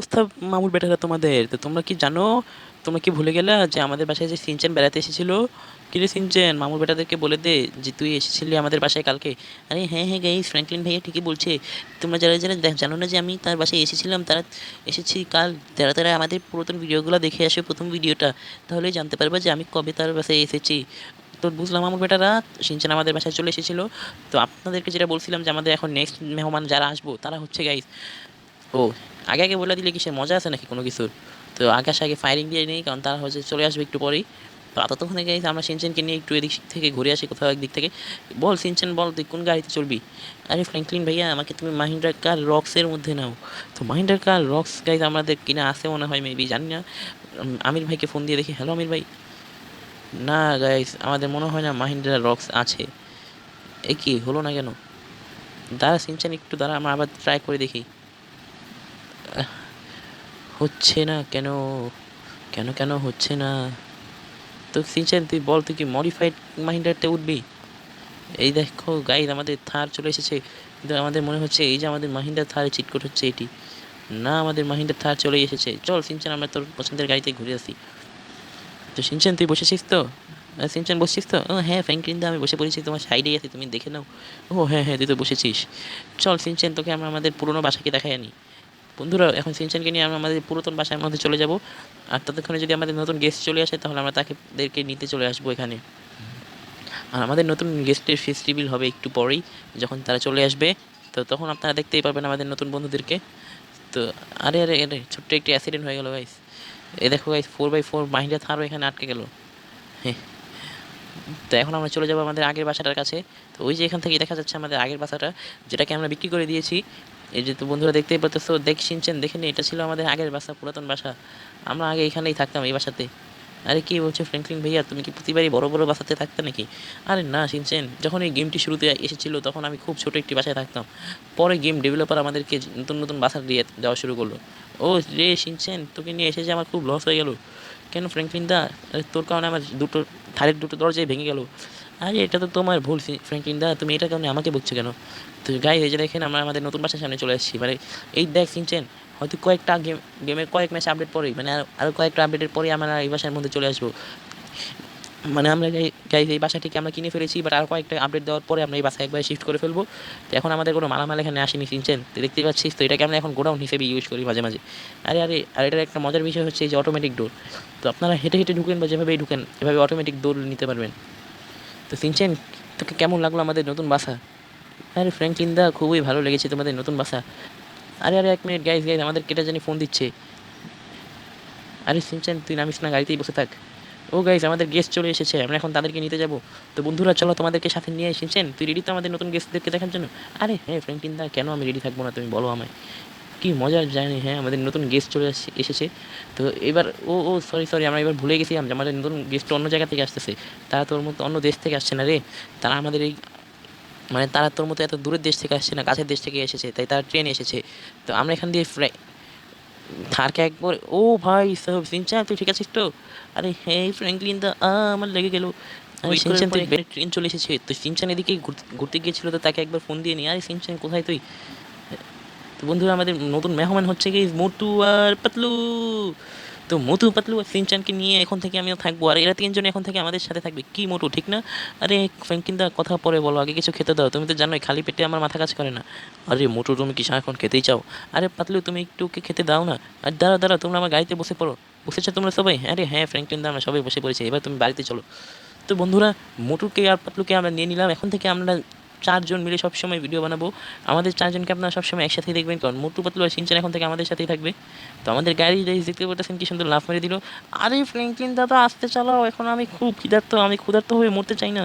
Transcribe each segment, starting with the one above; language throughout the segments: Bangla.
প্রস্তাব মামুর বেটারা তোমাদের তো তোমরা কি জানো? তোমরা কি ভুলে গেলা যে আমাদের বাসায় যে সিনচান বেড়াতে এসেছিল? কি রে সিনচান, মামুর বেটাদেরকে বলে দে যে তুই এসেছিলি আমাদের বাসায় কালকে। আরে হ্যাঁ হ্যাঁ গাইস, ফ্র্যাঙ্কলিন ভাইয়া ঠিকই বলছে। তোমরা যারা যারা জানো না যে আমি তার বাসায় এসেছিলাম, তারা এসেছি কাল। তারা তারা আমাদের পুরাতন ভিডিওগুলো দেখে আসে, প্রথম ভিডিওটা, তাহলেই জানতে পারবে যে আমি কবে তার বাসায় এসেছি। তো বুঝলাম আমার বেটারা, সিনচান আমাদের বাসায় চলে এসেছিল। তো আপনাদেরকে যেটা বলছিলাম যে আমাদের এখন নেক্সট মেহমান যারা আসবো তারা হচ্ছে গাইস, ও আগে আগে বলে দিলে কিসের মজা আছে নাকি কোনো কিছুর? তো আগে আসে আগে ফায়ারিং দিয়ে নেই, কারণ তারা হচ্ছে চলে আসবে একটু পরেই। তো ততক্ষণে গাইস আমরা সিনচেনকে নিয়ে একটু এদিক থেকে ঘুরে আসি কোথাও একদিক থেকে। বল সিনচেন বল, তুই কোন গাড়িতে চলবি? আরে ফ্র্যাঙ্কলিন ভাইয়া, আমাকে তুমি মাহিন্দ্রা কার রক্সের মধ্যে নাও। তো মাহিন্দ্রা কার রক্স গাইস আমাদের কিনা আছে মনে হয়, মেবি জানি না। আমির ভাইকে ফোন দিয়ে দেখি, হ্যালো আমির ভাই। না গাইস, আমাদের মনে হয় না মাহিন্দ্রা রক্স আছে। এ কি হলো না কেন? দাঁড়া সিনচেন একটু দাঁড়া, আমরা আবার ট্রাই করে দেখি। হচ্ছে না কেন? কেন কেন হচ্ছে না? তো সিনচান তুই বল, তুই কি মডিফাইড মাহিন্দ্রাতে উঠবি? এই দেখো গাইজ, আমাদের থার চলে এসেছে। কিন্তু আমাদের মনে হচ্ছে এই যে আমাদের মাহিন্দ্রা থারে চিটকোট হচ্ছে এটি। না, আমাদের মাহিন্দ্রা থার চলে এসেছে। চল সিনচান, আমরা তোর পছন্দের গাড়িতে ঘুরে আসি। তো সিনচান তুই বসেছিস তো? সিনচান বসছিস তো? ও হ্যাঁ ফ্র্যাঙ্কলিন দা, আমি বসে পড়েছি, তোমার সাইডেই আছি, তুমি দেখে নাও। ও হ্যাঁ হ্যাঁ, তুই তো বসেছিস। চল সিনচান, তোকে আমরা আমাদের পুরোনো বাসাকে দেখাই আনি। বন্ধুরা, এখন সিনচানকে নিয়ে আমরা আমাদের পুরাতন বাসার মধ্যে চলে যাব। আর ততক্ষণে যদি আমাদের নতুন গেস্ট চলে আসে, তাহলে আমরা তাদেরকে নিতে চলে আসবো এখানে। আর আমাদের নতুন গেস্টের ফেস রিভিল হবে একটু পরেই, যখন তারা চলে আসবে। তো তখন আপনারা দেখতেই পারবেন আমাদের নতুন বন্ধুদেরকে। তো আরে আরে আরে, ছোট্ট একটি অ্যাক্সিডেন্ট হয়ে গেল গাইস। এ দেখো গাইস, 4x4 মাহিন্দ্রা থারও এখানে আটকে গেল। হ্যাঁ। তো এখন আমরা চলে যাবো আমাদের আগের বাসাটার কাছে। তো ওই যে এখান থেকে দেখা যাচ্ছে আমাদের আগের বাসাটা, যেটাকে আমরা বিক্রি করে দিয়েছি। এই যে তো বন্ধুরা দেখতেই পাচ্ছ, শুনছেন, দেখে নি, এটা ছিল আমাদের আগের বাসা, পুরাতন বাসা। আমরা আগে এখানেই থাকতাম, এই বাসাতে। আরে কি বলছো ফ্র্যাঙ্কলিন ভাইয়া, তুমি কি প্রতিবারই বড় বড় বাসাতে থাকতে নাকি? আরে না শিনচেন, যখন এই গেমটি শুরুতে এসেছিল তখন আমি খুব ছোট একটি বাসায় থাকতাম। পরে গেম ডেভেলপার আমাদেরকে নতুন নতুন বাসা দিয়ে দেওয়া শুরু করলো। ও রে শিনচেন, তোকে নিয়ে এসেছে আমার খুব লস হয়ে গেল। কেন ফ্র্যাঙ্কলিন দা? আরে তোর কারণে আমার দুটো ধারের দুটো দরজাই ভেঙে গেল। আরে এটা তো তোমার ভুল ফ্র্যাঙ্কলিন দা, তুমি এটার কারণে আমাকে বকছো কেন? তো গাইস, এই যে দেখেন, আমরা আমাদের নতুন বাসার সামনে চলে আসছি। মানে এই দেখ শিনচেন, হয়তো কয়েকটা গেমের কয়েক ম্যাচ আপডেট পরেই, মানে আরও কয়েকটা আপডেটের পরেই আমরা এই বাসার মধ্যে চলে আসবো। মানে আমরা গাইজ এই বাসাটিকে আমরা কিনে ফেলেছি, বাট আর কয়েকটা আপডেট দেওয়ার পরে আমরা এই বাসায় একবার শিফট করে ফেলবো। তো এখন আমাদের কোনো মালামাল এখানে আসেনি চিনছেন, তো দেখতেই পাচ্ছিস তো, এটাকে আমরা এখন গোডাউন হিসেবে ইউজ করি মাঝে মাঝে। আরে আরে, আর এটার একটা মজার বিষয় হচ্ছে এই যে অটোমেটিক ডোর। তো আপনারা হেঁটে হেঁটে ঢুকেন বা যেভাবেই ঢুকেন, এভাবে অটোমেটিক ডোর নিতে পারবেন। তো চিনছেন, তোকে কেমন লাগলো আমাদের নতুন বাসা? আরে ফ্র্যাঙ্কলিন দা, খুবই ভালো লেগেছে তোমাদের নতুন বাসা। আরে আরে, এক মিনিট গাইজ গাইজ, আমাদের কেটা জানি ফোন দিচ্ছে। আরে সিনচেন, তুই নামিস না, গাড়িতেই বসে থাক। ও গাইস, আমাদের গেস্ট চলে এসেছে, আমরা এখন তাদেরকে নিতে যাব। তো বন্ধুরা চলো, তোমাদেরকে সাথে নিয়ে এসেছেন, তুই রেডি তো আমাদের নতুন গেস্টদেরকে দেখার জন্য? আরে হ্যাঁ ফ্র্যাঙ্কলিন দা, কেন আমি রেডি থাকবো না, তুমি বলো আমায়। কি মজার জানি, হ্যাঁ আমাদের নতুন গেস্ট চলে এসেছে। তো এবার ও ও সরি সরি, আমরা এবার ভুলে গেছিলাম যে আমাদের নতুন গেস্ট অন্য জায়গা থেকে আসতেছে। তারা তোর মতো অন্য দেশ থেকে আসছে না রে। তারা আমাদের এই, মানে তারা তোর মতো এত দূরের দেশ থেকে আসছে না, কাছের দেশ থেকে এসেছে, তাই তারা ট্রেনে এসেছে। তো আমরা এখান দিয়ে থারকে একবার, ও ভাই সব সিনচান, তুই ঠিক আছিস তো? আরে হ্যাঁ ফ্র্যাঙ্কলিন দা, আমার লেগে গেল। আরে ওয়েট করার সিনচান, তুই পরে ট্রেন চলে এসেছে, তুই সিনচান এদিকে ঘুরতে গিয়েছিল, তো তাকে একবার ফোন দিয়ে নি। আরে সিনচান কোথায় তুই? তো বন্ধুরা, আমাদের নতুন মেহমান হচ্ছে কি মোটু আর পাতলু। তো মোটু পাতলু আর সিনচানকে নিয়ে এখন থেকে আমিও থাকবো, আর এরা তিনজন এখন থেকে আমাদের সাথে থাকবে। কি মোটু, ঠিক না? আরে ফ্র্যাঙ্কলিন দা, কথা পরে বলো, আগে কিছু খেতে দাও, তুমি তো জানোই খালি পেটে আমার মাথা কাজ করে না। আরে মোটু, তুমি কি সারাক্ষণ খেতেই চাও? আরে পাতলু, তুমি একটু ওকে খেতে দাও না। আর দাঁড়া দাঁড়া, তোমরা আমার গাড়িতে বসে পড়ো। বসেছো তোমরা সবাই? আরে হ্যাঁ ফ্র্যাঙ্কলিন দা, আমরা সবাই বসে পড়েছি, এবার তুমি বাড়িতে চলো। তো বন্ধুরা, মোটুকে আর পাতলুকে আমরা নিয়ে নিলাম, এখন থেকে আমরা চারজন মিলে সবসময় ভিডিও বানাবো। আমাদের চারজনকে আপনারা সবসময় একসাথেই দেখবেন, কারণ মোটু পাতলু আর সিনচান এখন থেকে আমাদের সাথেই থাকবে। তো আমাদের গাড়ি দেখতে পাচ্ছেন কি সুন্দর লাফ মেরে দিল। আরে ফ্র্যাঙ্কলিন দাদা, আসতে চালাও, এখন আমি খুব ক্ষুধার্ত, আমি ক্ষুধার্ত হয়ে মরতে চাই না।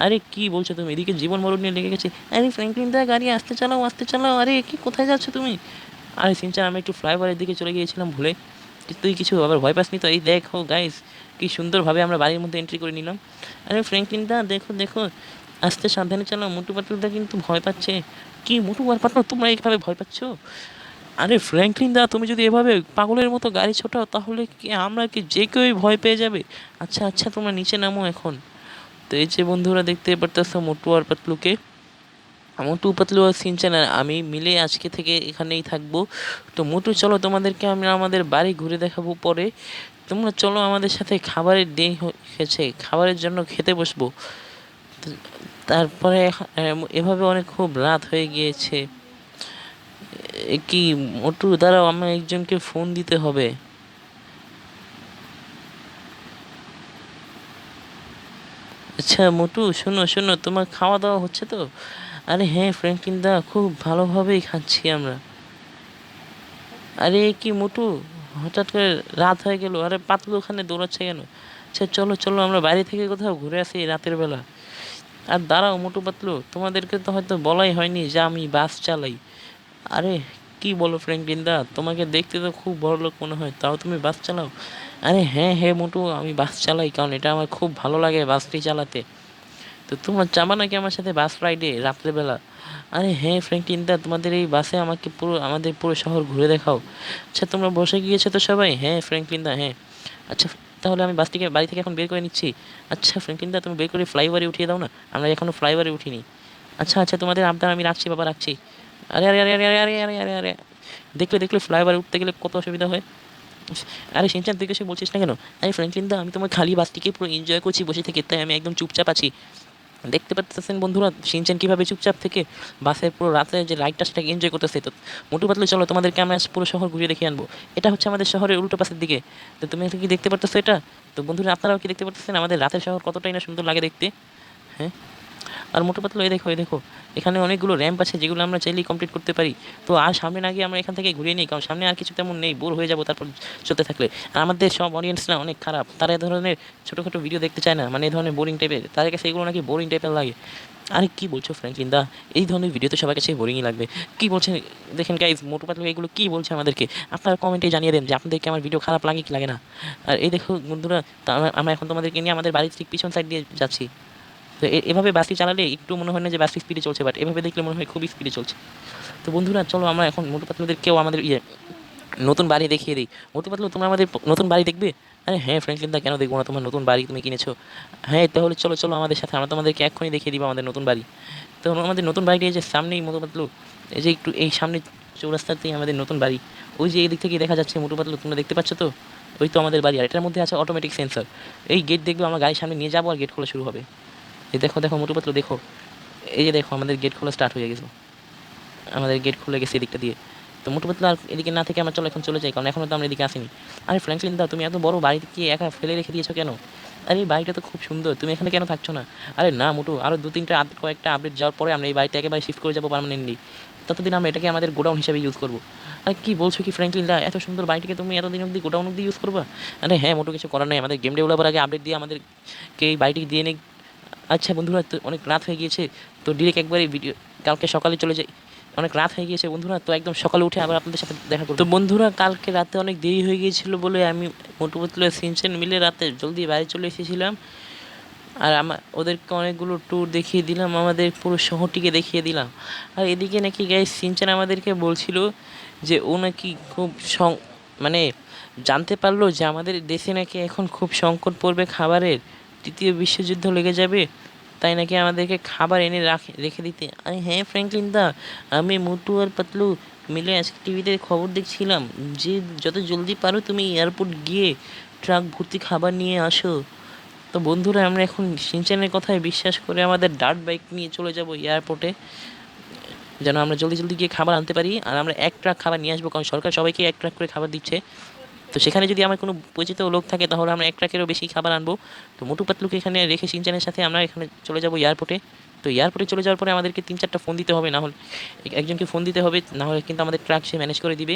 আরে কি বলছো তুমি, এদিকে জীবন মরণ নিয়ে লেগে গেছে। আরে ফ্র্যাঙ্কলিন দা, গাড়ি আসতে চালাও, আসতে চালাও। আরে কি, কোথায় যাচ্ছ তুমি? আরে সিনচান, আমি একটু ফ্লাইওভারের দিকে চলে গিয়েছিলাম ভুলে। তুই কিছু আবার ভয় পাসনি তো? এই দেখো গাইস, কি সুন্দরভাবে আমরা বাড়ির মধ্যে এন্ট্রি করে নিলাম। আরে ফ্র্যাঙ্কলিন দা, দেখো দেখো, আস্তে সাবধানে চালাও, মোটু পাতলুদা কিন্তু ভয় পাচ্ছে। কি মোটু আর পাতলু, তোমরা এইভাবে ভয় পাচ্ছ? আরে ফ্র্যাঙ্কলিন দা, তুমি যদি এভাবে পাগলের মতো গাড়ি ছোটাও, তাহলে কি আমরা কি যে কেউই ভয় পেয়ে যাবে। আচ্ছা আচ্ছা, তোমরা নিচে নামো এখন। তো এই যে বন্ধুরা দেখতে পারতেছো মোটু আর পাতলুকে। মোটু পাতলু আর সিনচান আর আমি মিলে আজকে থেকে এখানেই থাকবো। তো মোটু চলো তোমাদেরকে আমি আমাদের বাড়ি ঘুরে দেখাবো পরে। তোমরা চলো আমাদের সাথে, খাবারের দেরি হয়েছে, খাবারের জন্য খেতে বসবো। তো তারপরে এভাবে অনেক খুব রাত হয়ে গিয়েছে। কি মোটু দাঁড়াও, আমার একজনকে ফোন দিতে হবে। আচ্ছা মোটু, শোনো শোনো, তোমার খাওয়া দাওয়া হচ্ছে তো? আরে হ্যাঁ ফ্র্যাঙ্কলিন দা, খুব ভালোভাবেই খাচ্ছি আমরা। আরে কি মোটু, হঠাৎ করে রাত হয়ে গেল, আরে পাতলু ওখানে দৌড়াচ্ছে কেন? আচ্ছা চলো চলো, আমরা বাইরে থেকে কোথাও ঘুরে আসি রাতের বেলা। আর দাঁড়াও মোটু পাতলু, তোমাদেরকে তো হয়তো বলাই হয়নি যে আমি বাস চালাই। আরে কি বলো ফ্র্যাঙ্কলিন দা, তোমাকে দেখতে তো খুব বড়লোক মনে হয়, তাও তুমি বাস চালাও? আরে হ্যাঁ হ্যাঁ মোটু, আমি বাস চালাই, কারণ এটা আমার খুব ভালো লাগে বাসটি চালাতে। তো তোমার যাবা নাকি আমার সাথে বাস রাইডে রাত্রেবেলা? আরে হ্যাঁ ফ্র্যাঙ্কলিন দা, তোমাদের এই বাসে আমাকে পুরো আমাদের পুরো শহর ঘুরে দেখাও। আচ্ছা তোমরা বসে গিয়েছো তো সবাই? হ্যাঁ ফ্র্যাঙ্কলিন দা হ্যাঁ। আচ্ছা তাহলে আমি বাসটিকে বাড়ি থেকে এখন বের করে নিচ্ছি। আচ্ছা ফ্র্যাঙ্কলিন দা, তুমি বের করে ফ্লাইওভারে উঠিয়ে দাও না, আমরা এখনও ফ্লাইওভারে উঠিনি। আচ্ছা আচ্ছা, তোমাদের আবদার আমি রাখছি বাবা, রাখছি। আরে আরে আরে আরে আরে আরে আরে আরে আরে, দেখলে দেখলে ফ্লাইওভারে উঠতে গেলে কত অসুবিধা হয়। আরে সিনচান, তুই কিছু বলছিস না কেন? আরে ফ্র্যাঙ্কলিন দা, আমি তোমার খালি বাসটিকে পুরো এনজয় করছি বসে থেকে, তাই আমি একদম চুপচাপ আছি। দেখতে পাচ্ছেন বন্ধুরা শিনচেন কিভাবে চুপচাপ থেকে বাসে পুরো রাতে যে লাইটটা সেটাকে এনজয় করতেছে। তো মোটু পাতলু চলো, তোমাদেরকে আমরা আজ পুরো শহর ঘুরিয়ে দেখিয়ে আনবো। এটা হচ্ছে আমাদের শহরের উল্টো পাশের দিকে। তো তুমি কি দেখতে পারতেছো এটা? তো বন্ধুরা আপনারাও কি দেখতে পারতেছেন আমাদের রাতের শহর কতটাই না সুন্দর লাগে দেখতে? হ্যাঁ। আর মোটু পাতলু এই দেখো এই দেখো, এখানে অনেকগুলো র্যাম্প আছে যেগুলো আমরা চাইলেই কমপ্লিট করতে পারি। তো আর সামনে না গিয়ে আমরা এখান থেকে ঘুরিয়ে নিই, কারণ সামনে আর কিছু তেমন নেই, বোর হয়ে যাবো তারপর চলতে থাকলে। আর আমাদের সব অডিয়েন্সরা অনেক খারাপ, তারা এ ধরনের ছোটোখাটো ভিডিও দেখতে চায় না, মানে এই ধরনের বোরিং টাইপের, তাদের কাছে এগুলো নাকি বোরিং টাইপের লাগে। আরে কি বলছো ফ্র্যাঙ্কলিন দা, এই ধরনের ভিডিও তো সবার কাছে বোরিংই লাগবে। কি বলছেন দেখেন গাইজ, মোটু পাতলু এগুলো কি বলছে আমাদেরকে, আপনারা কমেন্টে জানিয়ে দেন যে আপনাদেরকে আমার ভিডিও খারাপ লাগে কি লাগে না। আর এই দেখো বন্ধুরা, তা আমরা এখন তোমাদেরকে নিয়ে আমাদের বাড়ির ঠিক পিছন সাইড দিয়ে যাচ্ছি। তো এভাবে বাসটি চালালে একটু মনে হয় না যে বাসটি স্পিডে চলছে, বাট এভাবে দেখলে মনে হয় খুবই স্পিডে চলছে। তো বন্ধুরা চলো আমরা এখন মোটু পাতলুদেরকেও আমাদের নতুন বাড়ি দেখিয়ে দিই। মোটু পাতলু, তোমরা আমাদের নতুন বাড়ি দেখবে? আরে হ্যাঁ ফ্র্যাঙ্কলিন দা, কেন দেখবো না, তোমার নতুন বাড়ি তুমি কিনেছো। হ্যাঁ তাহলে চলো চলো আমাদের সাথে, আমরা তোমাদেরকে এক্ষুনি দেখিয়ে দিব আমাদের নতুন বাড়ি। তো আমাদের নতুন বাড়িটি এই যে সামনেই মোটু পাতলু, এই যে একটু এই সামনে চৌরাস্তাতেই আমাদের নতুন বাড়ি। ওই যে এই দিক থেকে দেখা যাচ্ছে মোটু পাতলু, তোমরা দেখতে পাচ্ছ তো? ওই তো আমাদের বাড়ি, আর এটার মধ্যে আছে অটোমেটিক সেন্সর। এই গেট দেখবে, আমার গাড়ির সামনে নিয়ে যাবো আর গেট খোলা শুরু হবে। এই দেখো দেখো মোটু পাতলু দেখো, এই যে দেখো আমাদের গেট খোলা স্টার্ট হয়ে গেছে, আমাদের গেট খুলে গেছে এদিকটা দিয়ে। তো মোটু পাতলু আর এদিকে না থেকে আমরা চলো এখন চলে যাই, কারণ এখনও তো আমরা এদিকে আসিনি। আরে ফ্র্যাঙ্কলিন দা, তুমি এত বড় বাড়িতে কি একা ফেলে রেখে দিয়েছো কেন? আরে এই বাড়িটা তো খুব সুন্দর, তুমি এখানে কেন থাকছো না? আরে না মোটু, আরও দু তিনটা কয়েকটা আপডেট যাওয়ার পরে আমরা এই বাড়িটা একেবারে শিফট করে যাবো পার্মানেন্টলি। ততদিন আমরা এটাকে আমাদের গোডাউন হিসেবে ইউজ করবো। আরে কি বলছো কি ফ্র্যাঙ্কলিন দা, এত সুন্দর বাড়িটিকে তুমি এতদিন অবধি গোডাউন অবধি ইউজ করবা? আরে হ্যাঁ মোটু, কিছু করার নেই, আমাদের গেম ডেভেলপার আগে আপডেট দিয়ে আমাদেরকে এই বাড়িটি দিয়ে নেই। আচ্ছা বন্ধুরা, তো অনেক রাত হয়ে গিয়েছে, তো ডিরেক্ট একবারে ভিডিও কালকে সকালে চলে যাই। অনেক রাত হয়ে গিয়েছে বন্ধুরা, তো একদম সকালে উঠে আবার আপনাদের সাথে দেখা করব। তো বন্ধুরা কালকে রাতে অনেক দেরি হয়ে গিয়েছিল বলে আমি মোটু পাতলু সিনচেন মিলে রাতে জলদি বাড়ি চলে এসেছিলাম। আর ওদেরকে অনেকগুলো ট্যুর দেখিয়ে দিলাম, আমাদের পুরো শহরটিকে দেখিয়ে দিলাম। আর এদিকে নাকি গাইস সিনচেন আমাদেরকে বলছিল যে ও নাকি খুব মানে জানতে পারলো যে আমাদের দেশে নাকি এখন খুব সংকট পড়বে খাবারের, তৃতীয় বিশ্বযুদ্ধ লেগে যাবে, তাই নাকি আমাদেরকে খাবার এনে রেখে দিতে। আরে হ্যাঁ ফ্র্যাঙ্কলিন দা, আমি মোটু আর পাতলু মিলে আজকে টিভিতে খবর দেখছিলাম যে যত জলদি পারো তুমি এয়ারপোর্ট গিয়ে ট্রাক ভর্তি খাবার নিয়ে আসো। তো বন্ধুরা আমরা এখন সিনচানের কথায় বিশ্বাস করে আমাদের ডার্ট বাইক নিয়ে চলে যাব এয়ারপোর্টে, যেন আমরা জলদি জলদি গিয়ে খাবার আনতে পারি। আর আমরা এক ট্রাক খাবার নিয়ে আসবো, কারণ সরকার সবাইকে এক ট্রাক করে খাবার দিচ্ছে। তো সেখানে যদি আমার কোনো পরিচিত লোক থাকে তাহলে আমরা এক ট্রাকেরও বেশি খাবার আনবো। তো মোটু পাতলুকে এখানে রেখে সিনচানের সাথে আমরা এখানে চলে যাব এয়ারপোর্টে। তো এয়ারপোর্টে চলে যাওয়ার পরে আমাদেরকে 3-4টা ফোন দিতে হবে, না হলে একজনকে ফোন দিতে হবে, না হলে কিন্তু আমাদের ট্রাক সে ম্যানেজ করে দিবে।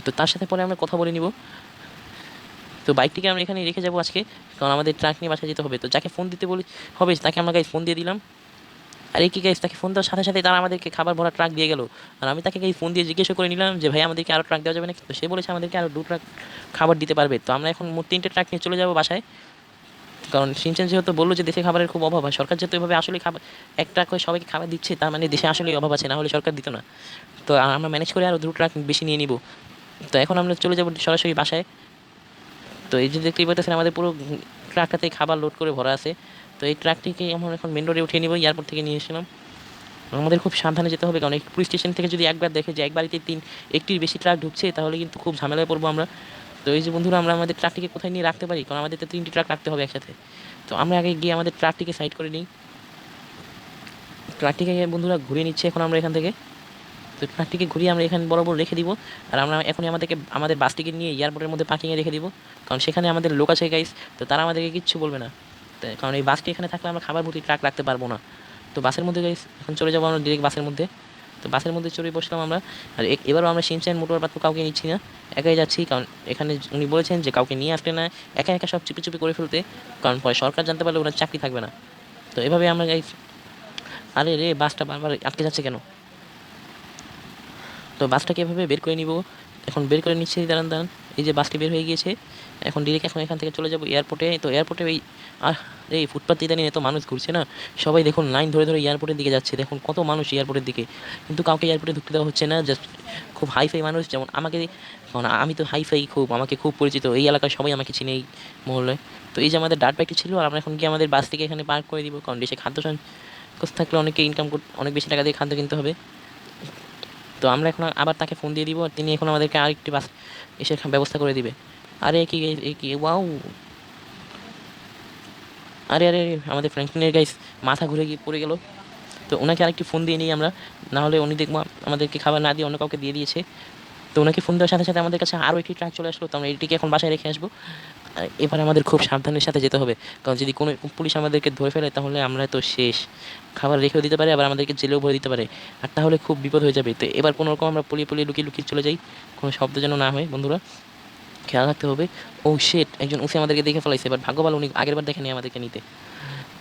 তো তার সাথে পরে আমরা কথা বলে নিব। তো বাইকটিকে আমরা এখানে রেখে যাবো আজকে, কারণ আমাদের ট্রাক নিয়ে বাসায় যেতে হবে। তো যাকে ফোন দিতে বলি হবে তাকে আমরা গাইজ ফোন দিয়ে দিলাম। আর এই কি গাইজ, তাকে ফোন দেওয়ার সাথে সাথে তারা আমাদেরকে খাবার ভরা ট্রাক দিয়ে গেল। আর আমি তাকে গাইজ ফোন দিয়ে জিজ্ঞেস করে নিলাম যে ভাই আমাদেরকে আরও ট্রাক দেওয়া যাবে নাকি। তো সে বলেছে আমাদেরকে আরও 2 ট্রাক খাবার দিতে পারবে। তো আমরা এখন মোট 3টে ট্রাক নিয়ে চলে যাবো বাসায়, কারণ সিনচেন যেহেতু বললো যে দেশে খাবারের খুব অভাব, হয় সরকার যেহেতু এভাবে আসলে খাবার এক ট্রাক করে সবাইকে খাবার দিচ্ছে, তার মানে দেশে আসলেই অভাব আছে, না হলে সরকার দিত না। তো আমরা ম্যানেজ করে আরও 2 ট্রাক বেশি নিয়ে নিব। তো এখন আমরা চলে যাবো সরাসরি বাসায়। তো এই যে দেখতেই পাচ্ছেন আমাদের পুরো ট্রাকটাতে খাবার লোড করে ভরা আছে। তো এই ট্রাকটিকে আমরা এখন মেন রোডে উঠিয়ে নিব, এয়ারপোর্ট থেকে নিয়ে এসেছিলাম। আমাদের খুব সাবধানে যেতে হবে, কারণ এই পুলিশ স্টেশন থেকে যদি একবার দেখে যে এক বাড়িতে একটির বেশি ট্রাক ঢুকছে, তাহলে কিন্তু খুব ঝামেলায় পড়বো আমরা। তো এই যে বন্ধুরা, আমরা আমাদের ট্রাকটিকে কোথায় নিয়ে রাখতে পারি, কারণ আমাদের তো 3টি ট্রাক রাখতে হবে একসাথে। তো আমরা আগে গিয়ে আমাদের ট্রাকটিকে সাইড করে নিই। ট্রাকটিকে বন্ধুরা ঘুরিয়ে নিচ্ছে এখন আমরা এখান থেকে। তো ট্রাকটিকে ঘুরিয়ে আমরা এখানে বরাবর রেখে দিব। আর আমরা এখনই আমাদের বাসটিকে নিয়ে এয়ারপোর্টের মধ্যে পার্কিংয়ে রেখে দিব, কারণ সেখানে আমাদের লোক আছে গাইস। তো তারা আমাদেরকে কিচ্ছু বলবে না, কারণ এই বাসটি এখানে থাকলে আমরা খাবার ভর্তি ট্রাক রাখতে পারবো না। তো বাসের মধ্যে গাইস এখন চলে যাবো আমরা ডিরেক্ট বাসের মধ্যে। তো বাসের মধ্যে চড়ে বসলাম আমরা। আর এবারও আমরা শিনচ্যান মোটর পাত্র কাউকে নিচ্ছি না, একাই যাচ্ছি, কারণ এখানে উনি বলেছেন যে কাউকে নিয়ে আসলে না, একা একা সব চুপি চুপি করে ফেলতে, কারণ পরে সরকার জানতে পারলে ওনার চাকরি থাকবে না। তো এভাবে আমরা গাইস, আরে রে বাসটা বারবার আটকে যাচ্ছে কেন? তো বাসটাকে এভাবে বের করে নিব, এখন বের করে নিচ্ছি, দাঁড়ান দাঁড়ান। এই যে বাসটি বের হয়ে গিয়েছে, এখন ডিরেক্ট এখন এখান থেকে চলে যাবো এয়ারপোর্টে। তো এয়ারপোর্টে এই আর এই ফুটপাথ ইদানিং এত মানুষ ঘুরছে না, সবাই দেখুন লাইন ধরে ধরে এয়ারপোর্টের দিকে যাচ্ছে, দেখুন কত মানুষ এয়ারপোর্টের দিকে, কিন্তু কাউকে এয়ারপোর্টে ঢুকতে দেওয়া হচ্ছে না। জাস্ট খুব হাইফাই মানুষ, যেমন আমাকে, কারণ আমি তো হাইফাই, আমাকে খুব পরিচিত, এই এলাকায় সবাই আমাকে চিনে এই মহল্লায়। তো এই যে আমাদের ডার্ট বাইকটি ছিল, আর আমরা এখন গিয়ে আমাদের বাসটিকে এখানে পার্ক করে দিব, কারণ দেশে খাদ্য সংকট থাকলে অনেকে ইনকাম অনেক বেশি টাকা দিয়ে খাদ্য কিনতে হবে। তো আমরা এখন আবার তাকে ফোন দিয়ে দিব, তিনি এখন আমাদেরকে আরেকটি বাস এসে ব্যবস্থা করে দিবে। আরে কি কি ওয়াও! আরে আরে আরে, আমাদের ফ্র্যাঙ্কলিনের গাইস মাথা ঘুরে গিয়ে পড়ে গেল। তো ওনাকে আরেকটি ফোন দিয়ে নিই আমরা, না হলে উনি দেখবো আমাদেরকে খাবার না দিয়ে অন্য কাউকে দিয়ে দিয়েছে। তো ওনাকে ফোন দেওয়ার সাথে সাথে আমাদের কাছে আরও একটি ট্রাক চলে আসলো, তো আমরা এটিকে এখন বাসায় রেখে আসবো। আর এবার আমাদের খুব সাবধানের সাথে যেতে হবে, কারণ যদি কোনো পুলিশ আমাদেরকে ধরে ফেলে তাহলে আমরা তো শেষ। খাবার রেখেও দিতে পারে, আবার আমাদেরকে জেলেও ভরে দিতে পারে, আর তাহলে খুব বিপদ হয়ে যাবে। তো এবার কোনো রকম আমরা পলিয়ে পলিয়ে লুকিয়ে লুকিয়ে চলে যাই, কোনো শব্দ যেন না হয় বন্ধুরা, খেয়াল রাখতে হবে। ও শেট, একজন ওসি আমাদেরকে দেখে ফেলাইছে, এবার ভাগ্য ভালো উনি আগের বার দেখেনি আমাদেরকে নিতে,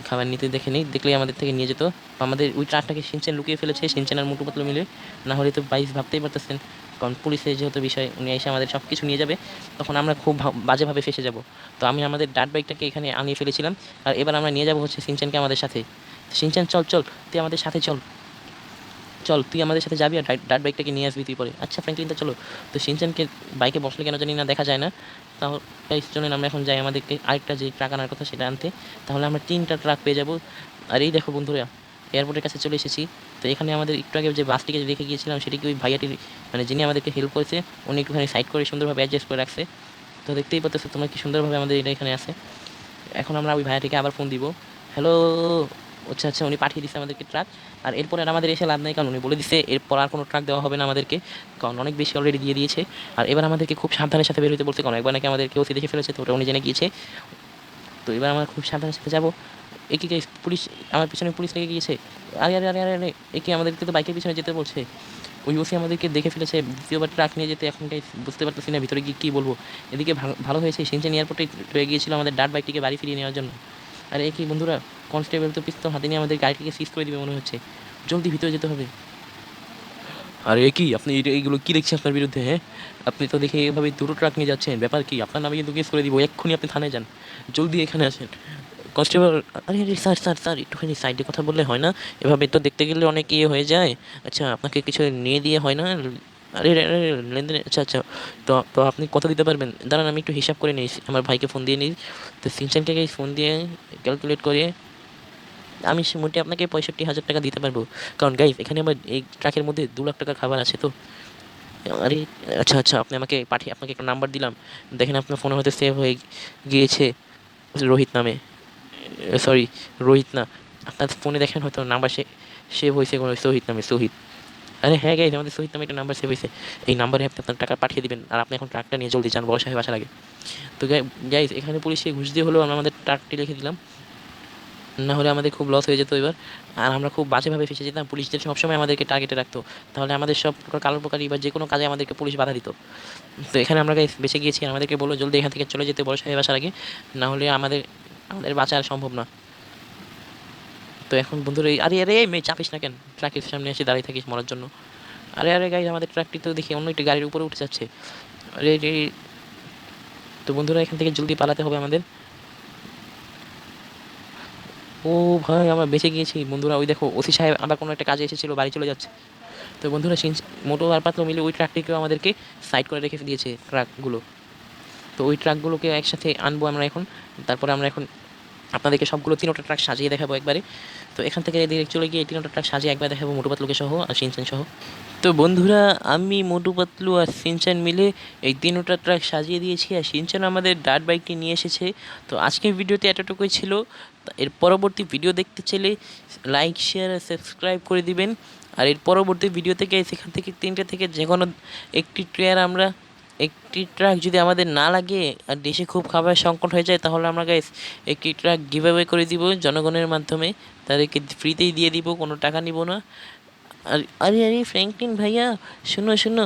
খাবার নিতে দেখেনি, দেখলেই আমাদের থেকে নিয়ে যেত। আমাদের ওই ট্রাকটাকে সিনচেন লুকিয়ে ফেলেছে, সিনচেন আর মোটু পাতলু মিলে, না হলে তো বাইস ভাবতেই পারতেছেন, কারণ পুলিশের যেহেতু বিষয়, উনি এসে আমাদের সব কিছু নিয়ে যাবে, তখন আমরা খুব বাজেভাবে ফেসে যাব। তো আমি আমাদের ডার্ট বাইকটাকে এখানে আনিয়ে ফেলেছিলাম, আর এবার আমরা নিয়ে যাবো হচ্ছে সিনচেনকে আমাদের সাথে। সিনচেন চল চল, তুই আমাদের সাথে চল, চল তুই আমাদের সাথে যাবি, আর ডার্ট বাইকটাকে নিয়ে আসবি তুই পরে। আচ্ছা ফ্র্যাঙ্কলিন, তো চলো। তো সিনচেনকে বাইকে বসলে কেন জানি না দেখা যায় না, তাহলে এই জন্য আমরা এখন যাই আমাদেরকে আরেকটা যে ট্রাক আনার কথা সেটা আনতে, তাহলে আমরা 3টা ট্রাক পেয়ে যাব। আর এই দেখো বন্ধুরা, এয়ারপোর্টের কাছে চলে এসেছি। তো এখানে আমাদের একটু আগে যে বাসটিকে রেখে গিয়েছিলাম, সেটিকে ওই ভাইয়াটি, মানে যিনি আমাদেরকে হেল্প করেছে, উনি একটুখানি সাইড করে সুন্দরভাবে অ্যাডজাস্ট করে রাখছে। তো দেখতেই পাচ্ছ তোমরা কি সুন্দরভাবে আমাদের এটা এখানে আছে। এখন আমরা ওই ভাইয়াটিকে আবার ফোন দিব। হ্যালো, আচ্ছা আচ্ছা, উনি পাঠিয়ে দিচ্ছে আমাদেরকে ট্রাক। আর এরপরে আর আমাদের এসে লাভ নেই, কারণ উনি বলে দিচ্ছে এরপর আর কোনো ট্রাক দেওয়া হবে না আমাদেরকে, কারণ অনেক বেশি অলরেডি দিয়ে দিয়েছে। আর এবার আমাদেরকে খুব সাবধানের সাথে বের হতে বলছে, কারণ একবার নাকি আমাদেরকে ওসি দেখে ফেলেছে, তো ওটা উনি জেনে গিয়েছে। তো এবার আমরা খুব সাবধানের সাথে যাবো। একে পুলিশ, আমার পিছনে পুলিশ লেগে গিয়েছে। আরে আরে আরে আরে আরে, একে আমাদেরকে তো বাইকের পিছনে যেতে বলছে। ওই ওসি আমাদেরকে দেখে ফেলেছে, দ্বিতীয়বার ট্রাক নিয়ে যেতে এখন বুঝতে পারতেছি না ভিতরে গিয়ে কী বলবো। এদিকে ভালো হয়েছে শিনচেন এয়ারপোর্টে রয়ে গিয়েছিল আমাদের ডার্ট বাইকটিকে বাড়ি ফিরিয়ে নেওয়ার জন্য। আর এই কি বন্ধুরা, কনস্টেবল তো পিস্তল হাতে নিয়ে আমাদের গাড়িটিকে সিজ করে দিবে মনে হচ্ছে, জলদি ভিতরে যেতে হবে। আর এ কি আপনি এইগুলো কি দেখছি আপনার বিরুদ্ধে? হ্যাঁ, আপনি তো দেখে এভাবে দুটো ট্রাক নিয়ে যাচ্ছেন, ব্যাপার কি? আপনার নামে কিন্তু কেস করে দিব, এক্ষুনি আপনি থানায় যান, জলদি এখানে আসেন কনস্টেবল। আরে আরে স্যার স্যার স্যার, একটুখানি সাইডে কথা বললে হয় না? এভাবে তো দেখতে গেলে অনেক ইয়ে হয়ে যায়। আচ্ছা, আপনাকে কিছু নিয়ে দিয়ে হয় না? আরে আরে আরে, লেনদেন, আচ্ছা আচ্ছা। তো তো আপনি কত দিতে পারবেন? দাঁড়ান আমি একটু হিসাব করে নিই, আমার ভাইকে ফোন দিয়ে নিই। তো সিনচানকে ফোন দিয়ে ক্যালকুলেট করে আমি মোটে আপনাকে 65,000 টাকা দিতে পারবো, কারণ গাইজ এখানে আমার এই ট্রাকের মধ্যে 2 লাখ টাকা খাবার আছে। তো আরে আচ্ছা আচ্ছা, আপনি আমাকে পাঠিয়ে, আপনাকে একটা নাম্বার দিলাম, দেখেন আপনার ফোনে হয়তো সেভ হয়ে গিয়েছে রোহিত নামে, সরি রোহিত না, আপনার ফোনে দেখেন হয়তো নাম্বার সেভ হয়েছে কোনো সোহিত নামে, সোহিত। আরে হ্যাঁ গাইজ, আমাদের সোহিত নামে একটা নাম্বার সেভ হয়েছে, এই নাম্বারে আপনি আপনার টাকা পাঠিয়ে দিবেন, আর আপনি এখন ট্রাকটা নিয়ে জলদি যান, বড় সাহেব আসার আগে। তো গাইজ এখানে পুলিশকে ঘুষ দিয়ে হলেও আমরা আমাদের ট্রাকটি লিখে দিলাম, না হলে আমাদের খুব লস হয়ে যেত এবার। আর আমরা খুব বাজেভাবে ফেসে যেতাম, পুলিশদের সবসময় আমাদেরকে টার্গেটে রাখতো, তাহলে আমাদের সব প্রকার কালো প্রকারই বা যে কোনো কাজে আমাদেরকে পুলিশ বাধা দিত। তো এখানে আমরা বেঁচে গিয়েছি, আমাদেরকে বললো জলদি এখান থেকে চলে যেতে বড় সাহেব আসার আগে, না হলে আমাদের আমাদের বাঁচা আর সম্ভব না। তো এখন বন্ধুরা আরে আরে মেয়ে চাপিস না কেন, ট্রাকের সামনে এসে দাঁড়িয়ে থাকিস মরার জন্য। আরে আরে গাইজ, আমাদের ট্রাকটি তো দেখি অন্য একটি গাড়ির উপরে উঠে যাচ্ছে। আরে রে, তো বন্ধুরা এখান থেকে জলদি পালাতে হবে আমাদের। ও ভাই, আমরা বেঁচে গিয়েছি বন্ধুরা, ওই দেখো ওসি সাহেব আবার কোনো একটা কাজে এসেছিল, বাড়ি চলে যাচ্ছে। তো বন্ধুরা মোটো আর পাতলো মিলে ওই ট্রাকটিকেও আমাদেরকে সাইড করে রেখে দিয়েছে ট্রাকগুলো। তো ওই ট্রাকগুলোকে একসাথে আনবো আমরা এখন, তারপরে আমরা এখন আপনাদেরকে সবগুলো ৩টা ট্রাক সাজিয়ে দেখাবো একবারে। তো এখান থেকে ডিরেক্ট চলে গিয়ে ৩টা ট্রাক সাজিয়ে একবার দেখাবো মোটু পাতলুকে সহ আর শিনচান সহ। তো বন্ধুরা, আমি মোটু পাতলু আর শিনচান মিলে এই ৩টা ট্রাক সাজিয়ে দিয়েছি আর শিনচান আমাদের ডার্ট বাইকটি নিয়ে এসেছে। তো আজকের ভিডিওতে এতটুকুই ছিল। এর পরবর্তী ভিডিও দেখতে চাইলে লাইক শেয়ার আর সাবস্ক্রাইব করে দিবেন। আর এর পরবর্তী ভিডিও থেকে সেখান থেকে 3টে থেকে যে কোনো একটি ট্রাক যদি আমাদের না লাগে আর দেশে খুব খাবারের সংকট হয়ে যায়, তাহলে আমরা গাইস একটি ট্রাক গিভঅ্যাওয়ে করে দিব জনগণের মাধ্যমে। তাদেরকে ফ্রিতেই দিয়ে দিব, কোনো টাকা নিব না। আর আরে আরে ফ্র্যাঙ্কলিন ভাইয়া, শুনো শুনো,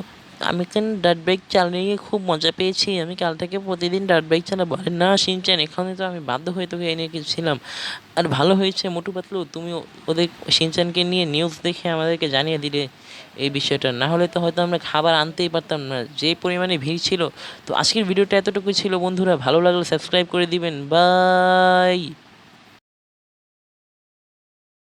আমি কেন ডার্ট বাইক চালিয়ে খুব মজা পেয়েছি, আমি কাল থেকে প্রতিদিন ডার্ট বাইক চালাবো। আরে না শিনচান, এখানে তো আমি বাধ্য হয়ে তোকে এনে গেছিলাম। আর ভালো হয়েছে মোটু পাতলু, তুমি ওদের শিনচানকে নিয়ে নিউজ দেখে আমাদেরকে জানিয়ে দিলে এই বিষয়টা। না হলে তো হয়তো আমরা খাবার আনতেই পারতাম না, যে পরিমাণে ভিড় ছিল। তো আজকের ভিডিওটা এতটুকুই ছিল বন্ধুরা, ভালো লাগলে সাবস্ক্রাইব করে দিবেন। বাই।